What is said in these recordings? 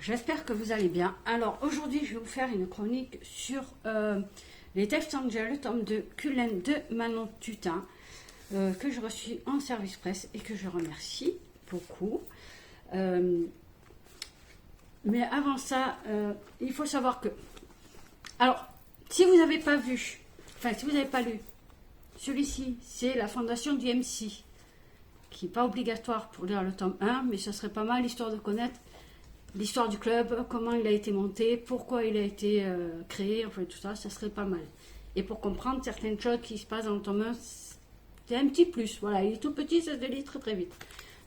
j'espère que vous allez bien. Alors aujourd'hui, je vais vous faire une chronique sur les Death Angels, tome de Cullen de Manon Tutin, que je reçus en service presse et que je remercie beaucoup. Mais avant ça, il faut savoir que... Alors, si vous n'avez pas vu, enfin si vous n'avez pas lu, celui-ci, c'est la fondation du MC, qui n'est pas obligatoire pour lire le tome 1, mais ce serait pas mal, histoire de connaître l'histoire du club, comment il a été monté, pourquoi il a été créé, enfin tout ça, ça serait pas mal. Et pour comprendre certaines choses qui se passent dans le tome 1, c'est un petit plus. Voilà, il est tout petit, ça se délie très très vite.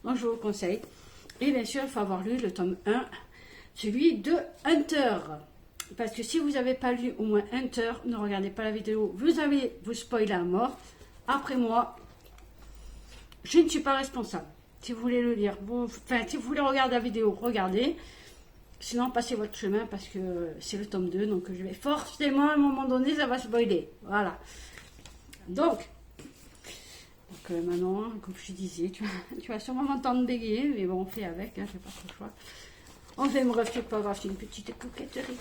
Donc je vous conseille. Et bien sûr, il faut avoir lu le tome 1, celui de Hunter. Parce que si vous n'avez pas lu au moins Hunter, ne regardez pas la vidéo, vous allez vous spoiler à mort. Après moi, je ne suis pas responsable. Si vous voulez le lire, enfin, si vous voulez regarder la vidéo, regardez. Sinon, passez votre chemin parce que c'est le tome 2. Donc, je vais forcément, à un moment donné, ça va spoiler. Voilà. Donc maintenant, comme je disais, tu vas sûrement m'entendre bégayer. Mais bon, on fait avec, hein, je n'ai pas trop le choix. On fait, me c'est pas grave, c'est une petite coquetterie.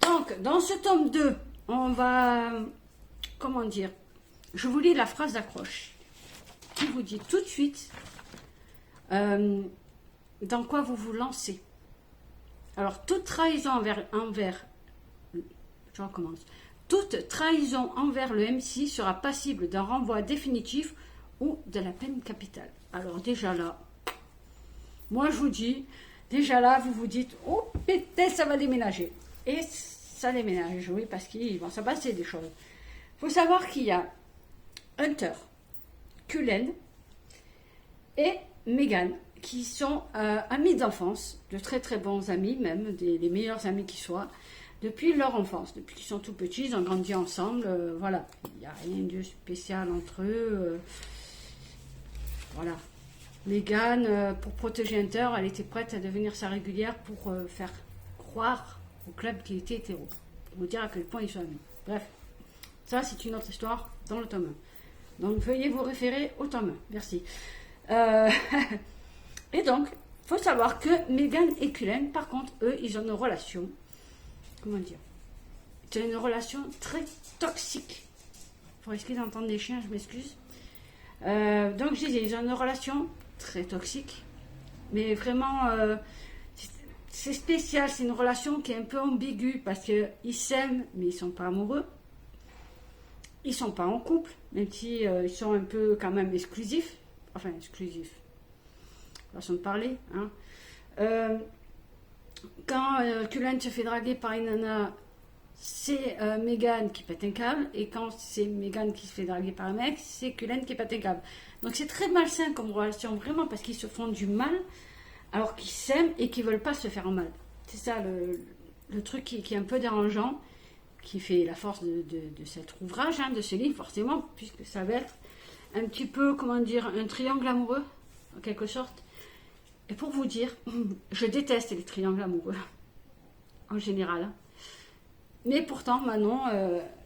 Donc, dans ce tome 2, on va... Comment dire? Je vous lis la phrase d'accroche qui vous dit tout de suite dans quoi vous vous lancez. Alors, toute trahison envers je recommence. Toute trahison envers le MC sera passible d'un renvoi définitif ou de la peine capitale. Alors déjà là, moi je vous dis, déjà là, vous vous dites, oh putain, ça va déménager. Et ça déménage, oui, parce qu'il va se passer des choses. Il faut savoir qu'il y a Hunter, Cullen et Megan, qui sont amis d'enfance, de très très bons amis, même des meilleurs amis qui soient, depuis leur enfance, depuis qu'ils sont tout petits, ils ont grandi ensemble, voilà, il n'y a rien de spécial entre eux, voilà. Megan, pour protéger Hunter, elle était prête à devenir sa régulière pour faire croire au club qu'il était hétéro, pour vous dire à quel point ils sont amis. Bref, ça c'est une autre histoire dans le tome 1. Donc veuillez vous référer au tome 1, merci. Et donc, il faut savoir que Megan et Cullen, par contre, eux, ils ont une relation, comment dire, c'est une relation très toxique. Pour risquer d'entendre des chiens, je m'excuse. Donc, je disais, ils ont une relation très toxique, mais vraiment, c'est spécial, c'est une relation qui est un peu ambiguë, parce qu'ils s'aiment, mais ils ne sont pas amoureux. Ils ne sont pas en couple, même si ils sont un peu quand même exclusifs. Enfin, exclusif, façon de parler. Hein. Quand Cullen se fait draguer par une nana, c'est Megan qui pète un câble. Et quand c'est Megan qui se fait draguer par un mec, c'est Cullen qui pète un câble. Donc c'est très malsain comme relation, vraiment, parce qu'ils se font du mal, alors qu'ils s'aiment et qu'ils ne veulent pas se faire mal. C'est ça le truc qui est un peu dérangeant, qui fait la force de cet ouvrage, hein, de ce livre, forcément, puisque ça va être un petit peu, comment dire, un triangle amoureux, en quelque sorte. Et pour vous dire, je déteste les triangles amoureux, en général. Mais pourtant, Manon,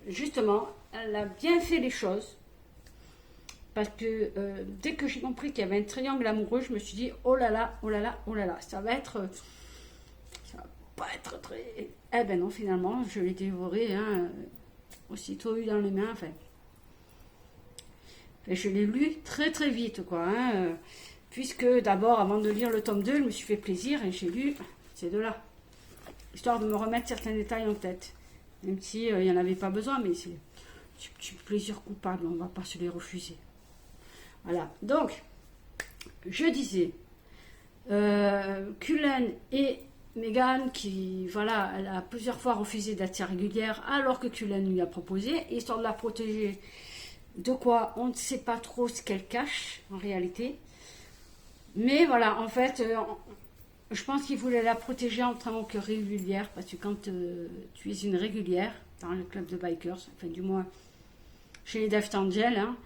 justement, elle a bien fait les choses. Parce que dès que j'ai compris qu'il y avait un triangle amoureux, je me suis dit, oh là là, oh là là, oh là là, ça va pas être très... Eh ben non, finalement, je l'ai dévoré, hein, aussitôt eu dans les mains, enfin... Et je l'ai lu très très vite, quoi. Hein, puisque d'abord, avant de lire le tome 2, je me suis fait plaisir et j'ai lu ces deux-là. Histoire de me remettre certains détails en tête. Même si il n'y en avait pas besoin, mais c'est un petit plaisir coupable, on ne va pas se les refuser. Voilà. Donc, je disais, Cullen et Megan, qui, voilà, elle a plusieurs fois refusé d'être sa régulière, alors que Cullen lui a proposé, histoire de la protéger. De quoi on ne sait pas trop ce qu'elle cache en réalité, mais voilà, en fait je pense qu'il voulait la protéger en tant que régulière, parce que quand tu es une régulière dans le club de bikers, enfin du moins chez les Death Angels, hein,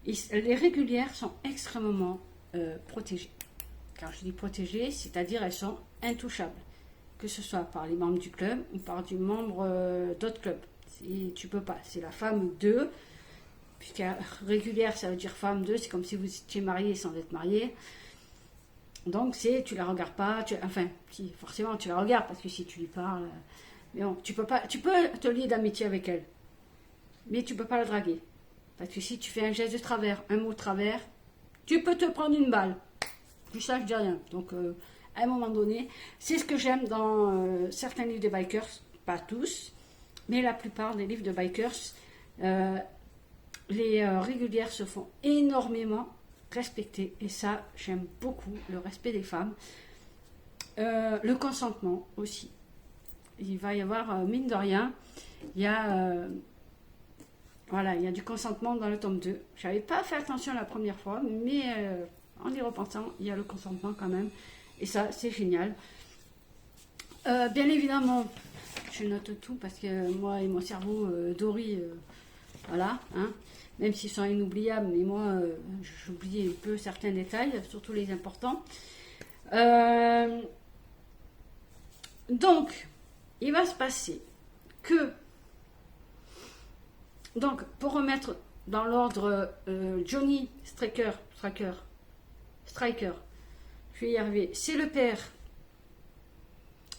les régulières sont extrêmement protégées. Quand je dis protégées, c'est-à-dire elles sont intouchables, que ce soit par les membres du club ou par des membres d'autres clubs. Tu peux pas, c'est la femme 2. Puisque régulière, ça veut dire femme 2, c'est comme si vous étiez marié sans être marié. Donc, tu la regardes pas, enfin, si, forcément, tu la regardes, parce que si tu lui parles, mais bon, tu peux te lier d'amitié avec elle, mais tu peux pas la draguer. Parce que si tu fais un geste de travers, un mot de travers, tu peux te prendre une balle. Plus ça, je dis rien. Donc, à un moment donné, c'est ce que j'aime dans certains livres de bikers, pas tous, mais la plupart des livres de bikers, les régulières se font énormément respecter. Et ça, j'aime beaucoup le respect des femmes. Le consentement aussi. Il va y avoir, mine de rien, il y a... voilà, il y a du consentement dans le tome 2. Je n'avais pas fait attention la première fois, mais en y repensant, il y a le consentement quand même. Et ça, c'est génial. Bien évidemment, je note tout parce que moi et mon cerveau, Dory, voilà, hein, même s'ils sont inoubliables, mais moi, j'oublie un peu certains détails, surtout les importants. Donc, il va se passer que... Donc, pour remettre dans l'ordre Johnny Striker, je vais y arriver, c'est le père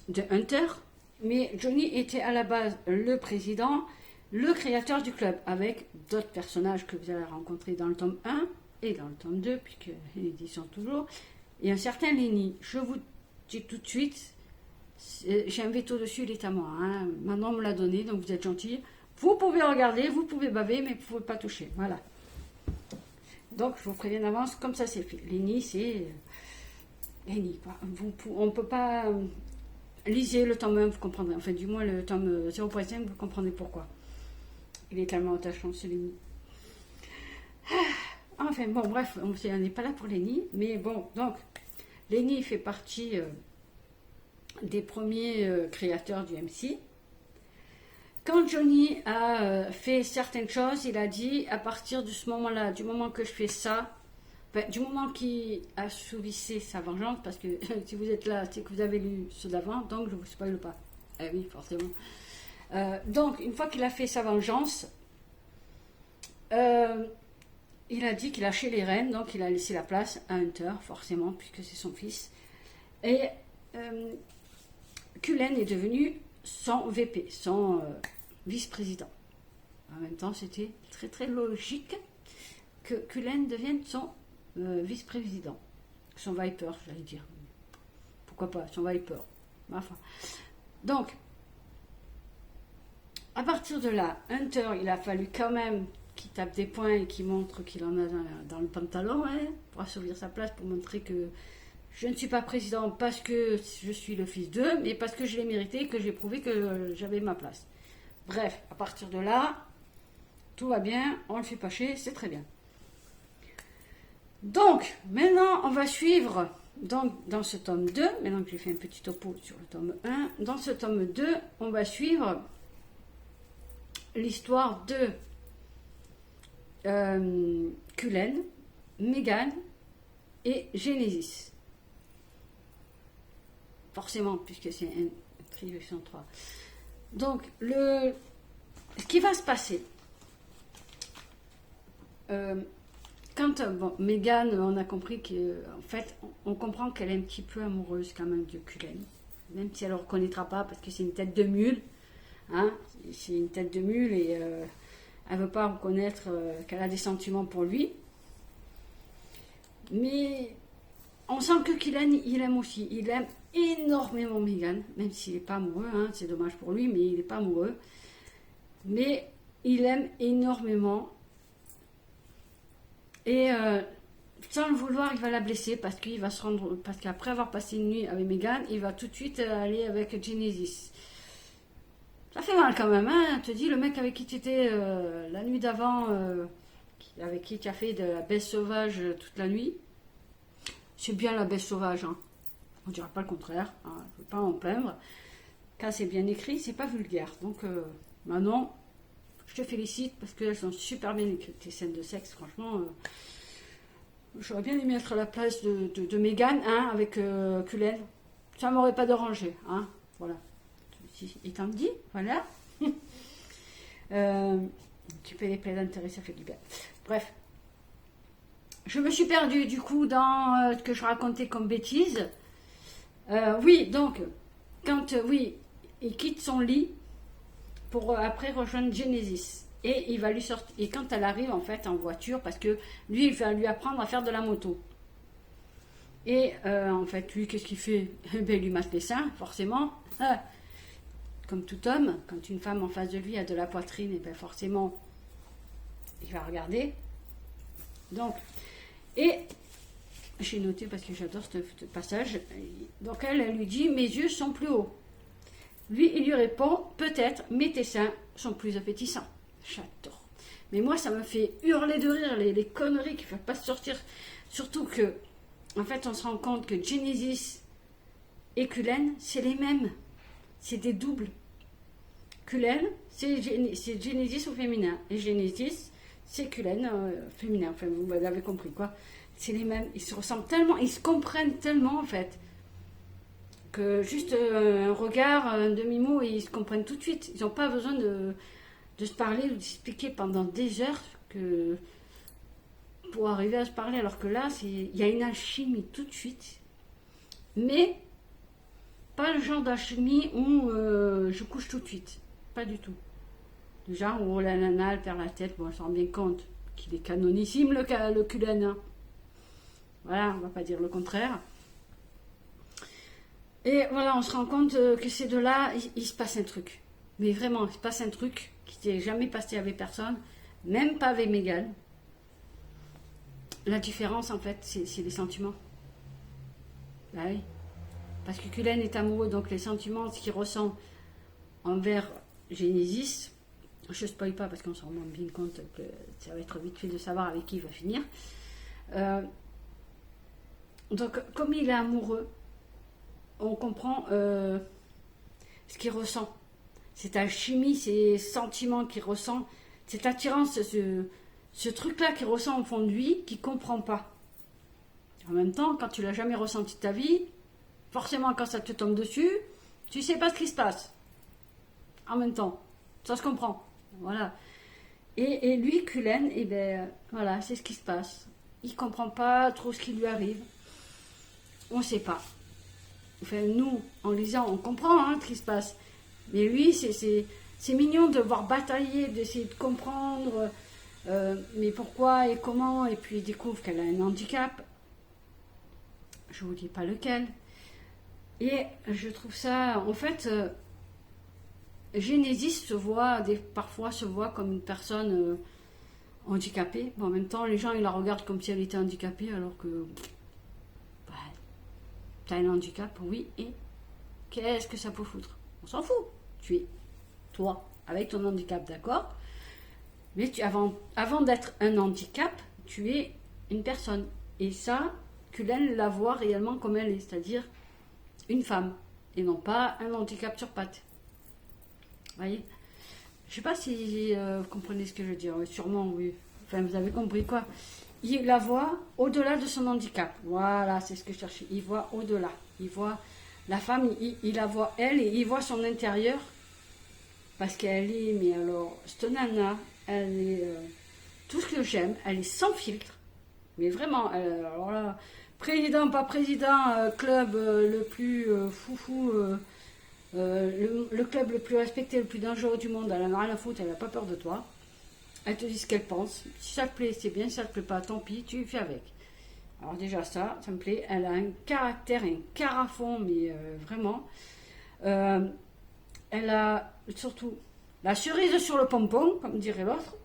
de Hunter, mais Johnny était à la base le président, le créateur du club, avec d'autres personnages que vous allez rencontrer dans le tome 1 et dans le tome 2, puisqu'ils y sont toujours, et un certain Lenny. Je vous dis tout de suite, j'ai un veto dessus, il est à moi. Hein. Manon me l'a donné, donc vous êtes gentils. Vous pouvez regarder, vous pouvez baver, mais vous ne pouvez pas toucher. Voilà. Donc, je vous préviens d'avance, comme ça c'est fait. Lenny, c'est... Lenny, on ne peut pas... lisez le tome 1, vous comprendrez. Enfin, du moins, le tome 0.5, vous comprendrez pourquoi. Il est tellement attachant, ce Lenny. Enfin, bon, bref, on n'est pas là pour Lenny. Mais bon, donc, Lenny fait partie des premiers créateurs du MC. Quand Johnny a fait certaines choses, il a dit, à partir de ce moment-là, du moment que je fais ça, du moment qu'il a assouvissé sa vengeance, parce que si vous êtes là, c'est que vous avez lu ceux d'avant, donc je ne vous spoile pas. Eh oui, forcément. Donc, une fois qu'il a fait sa vengeance, il a dit qu'il a lâché les rênes, donc il a laissé la place à Hunter, forcément, puisque c'est son fils. Et Cullen est devenu son VP, son vice-président. En même temps, c'était très très logique que Cullen devienne son vice-président. Son Viper, j'allais dire. Pourquoi pas, son Viper. Enfin. Donc, à partir de là, Hunter, il a fallu quand même qu'il tape des points et qu'il montre qu'il en a dans le pantalon, hein, pour assouvir sa place, pour montrer que je ne suis pas président parce que je suis le fils d'eux, mais parce que je l'ai mérité et que j'ai prouvé que j'avais ma place. Bref, à partir de là, tout va bien, on ne le fait pas chier, c'est très bien. Donc, maintenant, on va suivre, donc, dans ce tome 2, maintenant que j'ai fait un petit topo sur le tome 1, dans ce tome 2, on va suivre l'histoire de Cullen, Megan et Genesis. Forcément, puisque c'est un trilogie 3. Donc, ce qui va se passer, quand Megan, on a compris qu'en fait, on comprend qu'elle est un petit peu amoureuse quand même de Cullen, même si elle ne le reconnaîtra pas parce que c'est une tête de mule, hein, c'est une tête de mule et elle ne veut pas reconnaître qu'elle a des sentiments pour lui. Mais on sent que Cullen, il aime aussi, il aime énormément Megan, même s'il n'est pas amoureux, hein, c'est dommage pour lui, mais il n'est pas amoureux. Mais il aime énormément. Et sans le vouloir, il va la blesser parce qu'il va se rendre, parce qu'après avoir passé une nuit avec Megan, il va tout de suite aller avec Genesis. Ça fait mal quand même, hein. Te dis, le mec avec qui tu étais la nuit d'avant, avec qui tu as fait de la baisse sauvage toute la nuit, c'est bien la baisse sauvage, hein. On ne dira pas le contraire, hein. Je ne veux pas en plaindre. Quand c'est bien écrit, c'est pas vulgaire. Donc, Manon, je te félicite parce qu'elles sont super bien écrites, tes scènes de sexe. Franchement, j'aurais bien aimé être à la place de Megan, hein, avec Cullen. Ça m'aurait pas dérangé, hein. Voilà. Et t'en dis, voilà. Tu fais des plaies d'intérêt, ça fait du bien. Bref. je me suis perdue du coup dans ce que je racontais comme bêtise. Oui, donc, quand oui, il quitte son lit pour après rejoindre Genesis. Et il va lui sortir. Et quand elle arrive en fait en voiture, parce que lui, il va lui apprendre à faire de la moto. Et en fait, lui, qu'est-ce qu'il fait? Eh bien, il lui mate les seins, forcément. Comme tout homme, quand une femme en face de lui a de la poitrine, et bien forcément, il va regarder. Donc, et j'ai noté parce que j'adore ce passage. Donc elle lui dit, mes yeux sont plus hauts. Lui, il lui répond, peut-être, mais tes seins sont plus appétissants. J'adore. Mais moi, ça me fait hurler de rire, les conneries qui ne peuvent pas sortir. Surtout que, en fait, on se rend compte que Genesis et Cullen, c'est les mêmes. C'est des doubles. Cullen, c'est Genesis au féminin. Et Genesis, c'est Cullen féminin. Enfin, vous l'avez compris, quoi. C'est les mêmes. Ils se ressemblent tellement, ils se comprennent tellement, en fait, que juste un regard, un demi-mot, ils se comprennent tout de suite. Ils n'ont pas besoin de se parler ou d'expliquer pendant des heures pour arriver à se parler. Alors que là, il y a une alchimie tout de suite. Mais pas le genre d'alchimie où je couche tout de suite. Pas du tout. Le genre où la nana, elle perd la tête. Bon, elle s'en rend bien compte qu'il est canonissime, le Cullen. Hein. Voilà, on va pas dire le contraire. Et voilà, on se rend compte que ces deux-là, il se passe un truc. Mais vraiment, il se passe un truc qui n'est jamais passé avec personne, même pas avec Megan. La différence, en fait, c'est les sentiments. Bah oui. Parce que Cullen est amoureux, donc les sentiments, ce qu'il ressent envers Genesis, je ne spoil pas parce qu'on s'en rend bien compte que ça va être vite fait de savoir avec qui il va finir. Donc, comme il est amoureux, on comprend ce qu'il ressent. Cette alchimie, ces sentiments qu'il ressent, cette attirance, ce truc-là qu'il ressent au fond de lui, qu'il ne comprend pas. En même temps, quand tu l'as jamais ressenti de ta vie, forcément quand ça te tombe dessus, tu ne sais pas ce qui se passe. En même temps, ça se comprend. Voilà. Et lui, Cullen, eh ben, voilà, c'est ce qui se passe. Il ne comprend pas trop ce qui lui arrive. On ne sait pas. Enfin, nous, en lisant, on comprend ce qui se passe. Mais lui, c'est mignon de voir batailler, d'essayer de comprendre mais pourquoi et comment. Et puis il découvre qu'elle a un handicap. Je ne vous dis pas lequel. Et je trouve ça, en fait, Genesis parfois se voit comme une personne handicapée. Bon, en même temps, les gens, ils la regardent comme si elle était handicapée, alors que tu as un handicap, oui, et qu'est-ce que ça peut foutre? On s'en fout. Tu es toi, avec ton handicap, d'accord? Mais avant d'être un handicap, tu es une personne. Et ça, Cullen la voit réellement comme elle est, c'est-à-dire une femme, et non pas un handicap sur pattes. Vous voyez? Je ne sais pas si vous comprenez ce que je veux dire, sûrement oui. Enfin, vous avez compris quoi. Il la voit au-delà de son handicap. Voilà, c'est ce que je cherchais. Il voit au-delà. Il voit la femme, il la voit elle, et il voit son intérieur. Parce qu'elle est, mais alors, cette nana, elle est tout ce que j'aime, elle est sans filtre. Mais vraiment, alors là, président, pas président, club le plus foufou, le club le plus respecté, le plus dangereux du monde, elle n'a rien à foutre, elle n'a pas peur de toi. Elle te dit ce qu'elle pense. Si ça te plaît, c'est bien. Si ça te plaît pas, tant pis, tu fais avec. Alors déjà ça me plaît. Elle a un caractère, un carafon, mais vraiment. Elle a surtout la cerise sur le pompon, comme dirait l'autre.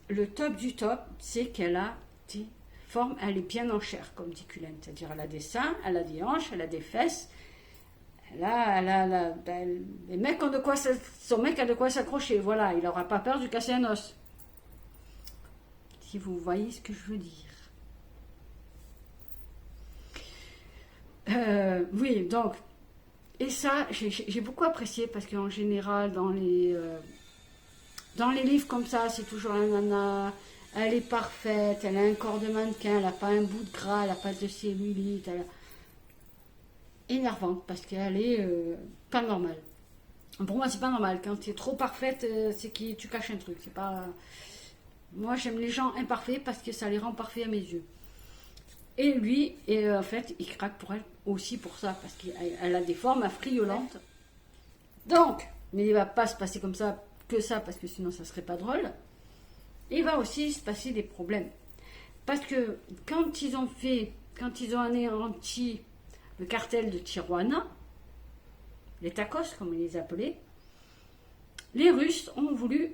Le top du top, c'est qu'elle a des formes, elle est bien en chair, comme dit Cullen. C'est-à-dire elle a des seins, elle a des hanches, elle a des fesses. Les mecs ont de quoi, son mec a de quoi s'accrocher. Voilà, il n'aura pas peur de casser un os. Si vous voyez ce que je veux dire. Oui, donc, et ça, j'ai beaucoup apprécié parce qu'en général, dans les livres comme ça, c'est toujours la nana, elle est parfaite, elle a un corps de mannequin, elle n'a pas un bout de gras, elle n'a pas de cellulite, énervante parce qu'elle est pas normale. Pour moi, c'est pas normal. Quand tu es trop parfaite, c'est que tu caches un truc. C'est pas. Moi, j'aime les gens imparfaits parce que ça les rend parfaits à mes yeux. Et lui, en fait, il craque pour elle aussi pour ça, parce qu'elle a des formes affriolantes. Donc, mais il ne va pas se passer comme ça, que ça, parce que sinon ça serait pas drôle. Il va aussi se passer des problèmes. Parce que quand ils ont anéanti le cartel de Tijuana, les tacos, comme ils les appelaient, les Russes ont voulu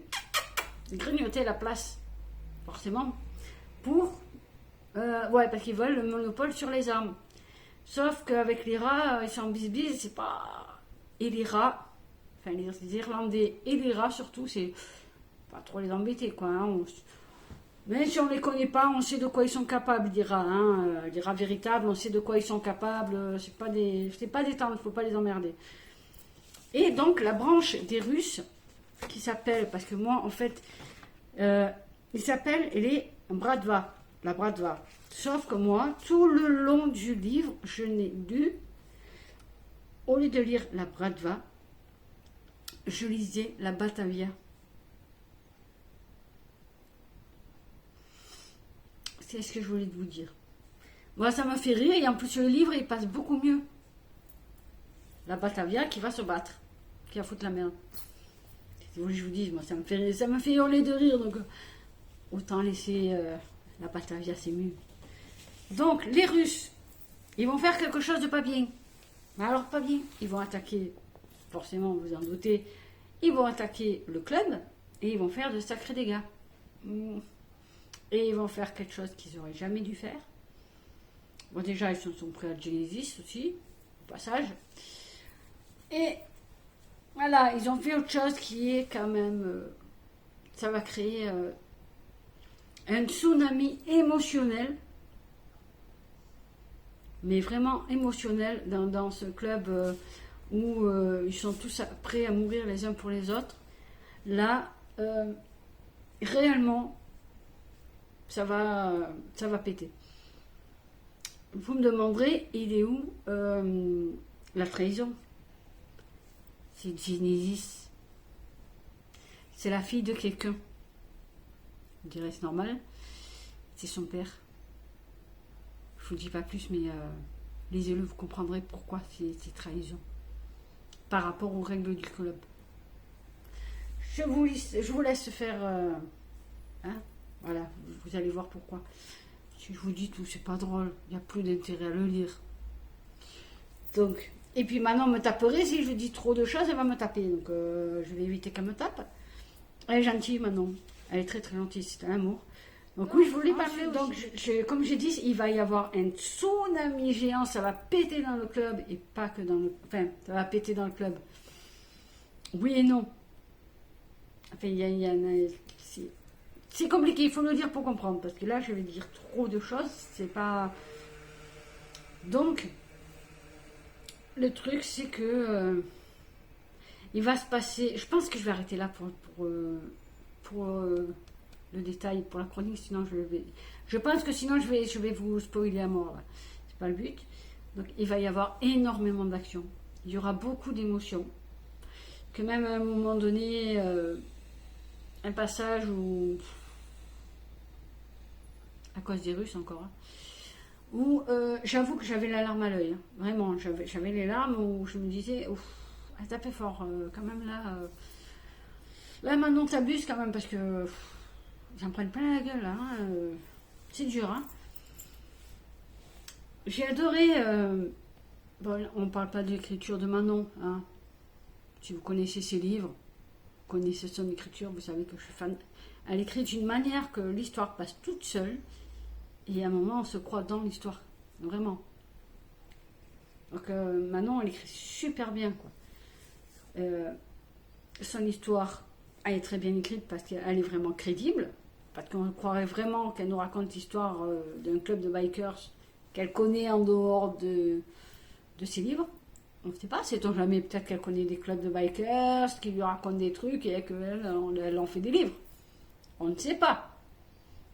grignoter la place, forcément, parce qu'ils veulent le monopole sur les armes. Sauf qu'avec les rats, ils sont en bisbise, c'est pas... Et les rats, enfin les Irlandais et les rats surtout, c'est pas trop les embêter, quoi. Hein. Même si on ne les connaît pas, on sait de quoi ils sont capables, les rats. Hein. Les rats véritables, on sait de quoi ils sont capables. C'est pas des tendres, il ne faut pas les emmerder. Et donc, la branche des Russes, qui s'appelle, parce que moi, en fait, il s'appelle les Bratva, la Bratva. Sauf que moi, tout le long du livre, je n'ai lu, au lieu de lire la Bratva, je lisais la Batavia. C'est ce que je voulais vous dire. Moi, ça m'a fait rire, et en plus, le livre, il passe beaucoup mieux. La Batavia qui va se battre, qui va foutre la merde. C'est ce que je vous dis, moi, ça me fait hurler de rire, donc autant laisser la Batavia, c'est mieux. Donc, les Russes, ils vont faire quelque chose de pas bien. Mais alors, pas bien. Ils vont attaquer, forcément, vous en doutez, ils vont attaquer le club et ils vont faire de sacrés dégâts. Et ils vont faire quelque chose qu'ils n'auraient jamais dû faire. Bon, déjà, ils se sont pris à Genesis aussi, au passage. Et voilà, ils ont fait autre chose qui est quand même... ça va créer un tsunami émotionnel, mais vraiment émotionnel dans ce club où ils sont tous prêts à mourir les uns pour les autres. Là, réellement, ça va péter. Vous me demanderez, il est où la trahison? C'est Genesis. C'est la fille de quelqu'un. Je dirais c'est normal. C'est son père. Je vous dis pas plus, mais lisez-le, vous comprendrez pourquoi c'est trahison. Par rapport aux règles du club. Je vous laisse faire... voilà, vous allez voir pourquoi. Si je vous dis tout, c'est pas drôle. Il n'y a plus d'intérêt à le lire. Donc, et puis Manon me taperait si je dis trop de choses, elle va me taper. Donc, je vais éviter qu'elle me tape. Elle est gentille, Manon. Elle est très très gentille, c'est un amour. Donc oui, je voulais parler. Donc, comme j'ai dit, il va y avoir un tsunami géant. Ça va péter dans le club et pas que dans le... Enfin, ça va péter dans le club. Oui et non. Enfin, c'est compliqué, il faut le dire pour comprendre. Parce que là, je vais dire trop de choses. C'est pas... Donc, le truc, c'est que... il va se passer... Je pense que je vais arrêter là pour le détail, pour la chronique. Sinon, je pense que sinon, je vais vous spoiler à mort. Là. C'est pas le but. Donc, il va y avoir énormément d'action. Il y aura beaucoup d'émotions. Que même à un moment donné... un passage où, à cause des Russes encore, hein, où j'avoue que j'avais la larme à l'œil, hein, vraiment, j'avais les larmes où je me disais, ouf, elle tapait fort, quand même là maintenant t'abuses quand même parce que j'en prenne plein la gueule là, hein, c'est dur, hein. J'ai adoré, bon, on parle pas de l'écriture de Manon, hein. Si vous connaissez ses livres, connaissez son écriture, vous savez que je suis fan. Elle écrit d'une manière que l'histoire passe toute seule et à un moment on se croit dans l'histoire, vraiment. Donc Manon, elle écrit super bien, quoi. Son histoire, elle est très bien écrite parce qu'elle est vraiment crédible, parce qu'on croirait vraiment qu'elle nous raconte l'histoire d'un club de bikers qu'elle connaît en dehors de ses livres. On ne sait pas, sait-on jamais, peut-être qu'elle connaît des clubs de bikers, qui lui racontent des trucs et qu'elle en fait des livres. On ne sait pas.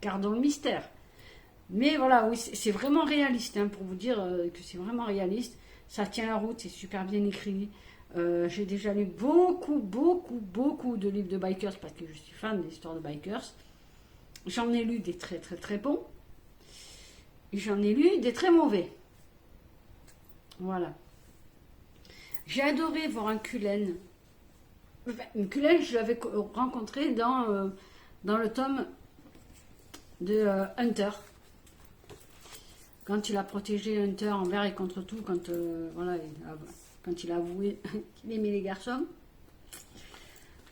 Gardons le mystère. Mais voilà, oui, c'est vraiment réaliste, hein, pour vous dire que c'est vraiment réaliste. Ça tient la route, c'est super bien écrit. J'ai déjà lu beaucoup de livres de bikers parce que je suis fan des histoires de bikers. J'en ai lu des très très très bons. Et j'en ai lu des très mauvais. Voilà. J'ai adoré voir un Cullen. Enfin, une Cullen, je l'avais rencontré dans le tome de Hunter. Quand il a protégé Hunter envers et contre tout, voilà, quand il a avoué qu'il aimait les garçons,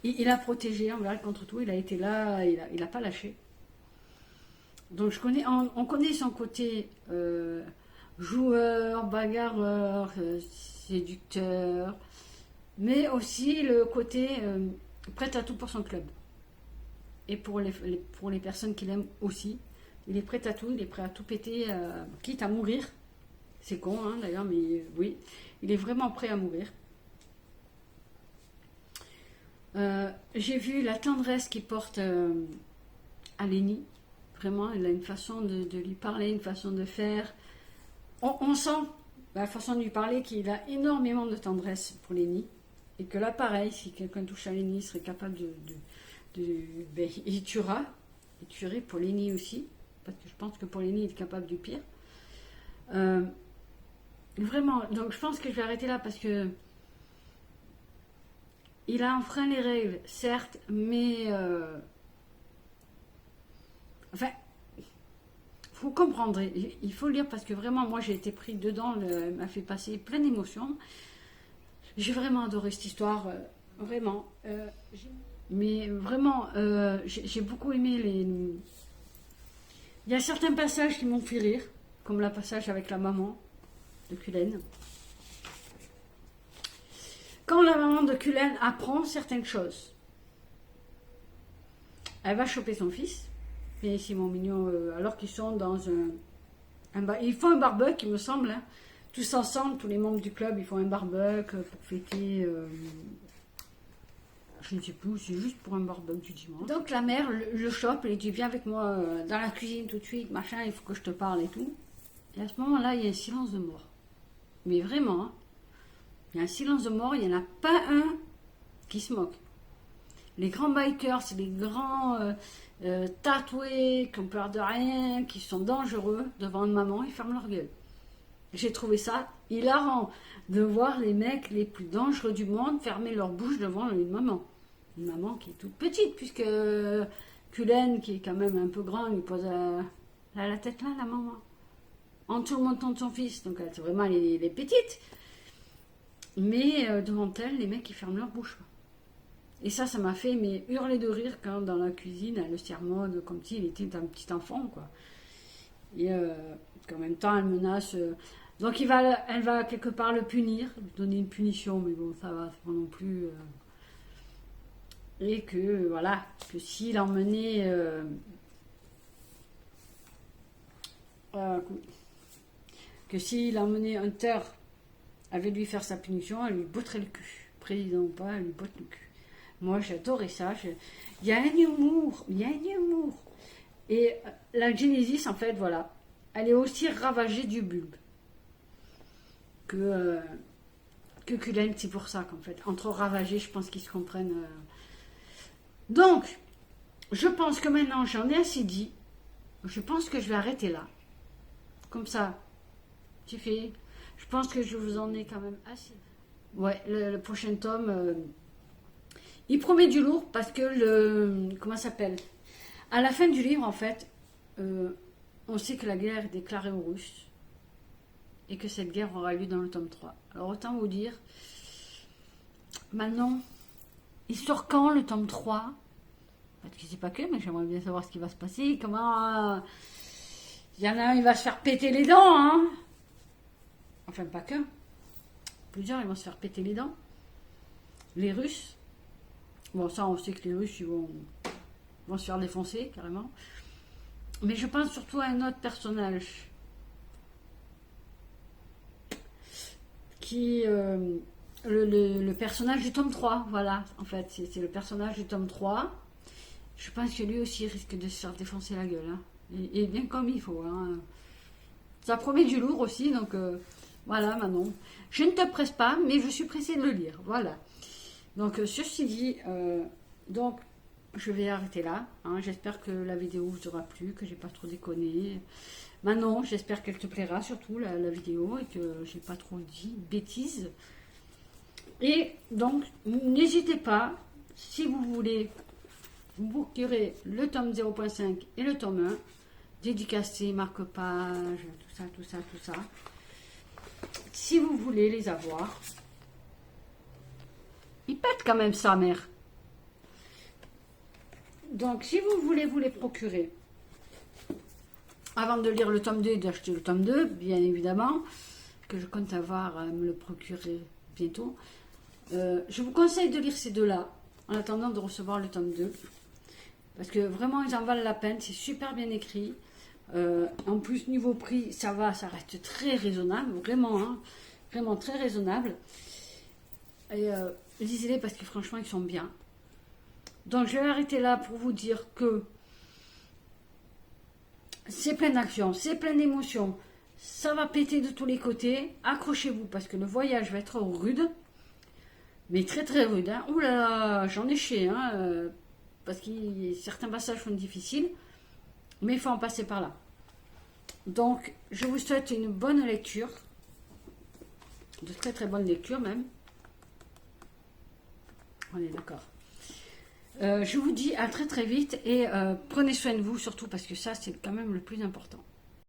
il a protégé envers et contre tout, il a été là, il n'a pas lâché. Donc on connaît son côté joueur, bagarreur, séducteur, mais aussi le côté prêt à tout pour son club. Et pour les personnes qu'il aime aussi, il est prêt à tout, il est prêt à tout péter, quitte à mourir. C'est con, hein, d'ailleurs, mais oui, il est vraiment prêt à mourir. J'ai vu la tendresse qu'il porte à Lenny. Vraiment, elle a une façon de lui parler, une façon de faire. On sent, la façon de lui parler, qu'il a énormément de tendresse pour Lenny. Et que là, pareil, si quelqu'un touche à Lenny, il serait capable ben, il tuerait pour Lenny aussi. Parce que je pense que pour Lenny, il est capable du pire. Vraiment, donc je pense que je vais arrêter là parce que il a enfreint les règles, certes, mais enfin, vous comprendrez, il faut lire parce que vraiment, moi j'ai été pris dedans, elle m'a fait passer plein d'émotions. J'ai vraiment adoré cette histoire, vraiment. Mais vraiment, j'ai beaucoup aimé les. Il y a certains passages qui m'ont fait rire, comme le passage avec la maman de Cullen. Quand la maman de Cullen apprend certaines choses, elle va choper son fils, et Simon Mignon, alors qu'ils sont dans ils font un barbecue, il me semble, hein. Tous ensemble, tous les membres du club, ils font un barbecue pour fêter, je ne sais plus, c'est juste pour un barbecue du dimanche. Donc la mère le chope, elle dit viens avec moi dans la cuisine tout de suite, machin, il faut que je te parle et tout. Et à ce moment-là, il y a un silence de mort. Mais vraiment, hein, il y a un silence de mort, il n'y en a pas un qui se moque. Les grands bikers, c'est les grands tatoués qui ont peur de rien, qui sont dangereux devant une maman, ils ferment leur gueule. J'ai trouvé ça hilarant de voir les mecs les plus dangereux du monde fermer leur bouche devant une maman. Une maman qui est toute petite, puisque Cullen, qui est quand même un peu grand, il pose la tête là, la maman. En dessous le menton de son fils, donc c'est vraiment les petites. Mais devant elle, les mecs ils ferment leur bouche. Et ça m'a fait hurler de rire quand dans la cuisine, elle le sermonne comme s'il était un petit enfant, quoi. Et qu'en même temps, elle menace. Donc elle va quelque part le punir, lui donner une punition, mais bon, ça va, c'est pas non plus. Et que voilà, que s'il emmenait. Que s'il emmenait Hunter, avait lui faire sa punition, elle lui botterait le cul. Président ou pas, elle lui botte le cul. Moi, j'adorais ça. Il y a un humour. Et la Genesis, en fait, voilà, elle est aussi ravagée du bulbe que Cullen. C'est pour ça qu'en fait, entre ravagés, je pense qu'ils se comprennent. Donc, je pense que maintenant, j'en ai assez dit. Je pense que je vais arrêter là. Comme ça, c'est fait. Je pense que je vous en ai quand même assez. Ouais, le prochain tome, il promet du lourd parce que comment ça s'appelle ? À la fin du livre, en fait, on sait que la guerre est déclarée aux Russes et que cette guerre aura lieu dans le tome 3. Alors autant vous dire, maintenant, il sort quand le tome 3 ? Parce que c'est pas que, mais j'aimerais bien savoir ce qui va se passer. Comment... Il y en a un, il va se faire péter les dents, hein ? Enfin, pas que. Plusieurs, ils vont se faire péter les dents. Les Russes. Bon, ça, on sait que les Russes, ils vont se faire défoncer, carrément. Mais je pense surtout à un autre personnage. Qui... le personnage du tome 3, voilà. En fait, c'est le personnage du tome 3. Je pense que lui aussi risque de se faire défoncer la gueule. Hein. Et bien comme il faut. Hein. Ça promet du lourd aussi, donc... Voilà, Manon. Je ne te presse pas, mais je suis pressée de le lire. Voilà. Donc, ceci dit, donc, je vais arrêter là. Hein. J'espère que la vidéo vous aura plu, que j'ai pas trop déconné. Manon, j'espère qu'elle te plaira, surtout la vidéo, et que j'ai pas trop dit bêtises. Et donc, n'hésitez pas, si vous voulez, vous procurer le tome 0.5 et le tome 1, dédicacé, marque-page, tout ça, tout ça, tout ça. Si vous voulez les avoir, il pète quand même sa mère. Donc, si vous voulez vous les procurer, avant de lire le tome 2 et d'acheter le tome 2, bien évidemment, que je compte avoir à me le procurer bientôt, je vous conseille de lire ces deux-là, en attendant de recevoir le tome 2. Parce que vraiment, ils en valent la peine, c'est super bien écrit. En plus, niveau prix, ça va, ça reste très raisonnable, vraiment, hein, vraiment très raisonnable. Et lisez-les parce que franchement, ils sont bien. Donc, je vais arrêter là pour vous dire que c'est plein d'action, c'est plein d'émotions. Ça va péter de tous les côtés. Accrochez-vous parce que le voyage va être rude. Mais très très rude. Hein. Ouh là là, j'en ai chié. Hein, parce que certains passages sont difficiles. Mais il faut en passer par là. Donc, je vous souhaite une bonne lecture. De très très bonne lecture même. On est d'accord. Je vous dis à très très vite et prenez soin de vous surtout parce que ça c'est quand même le plus important.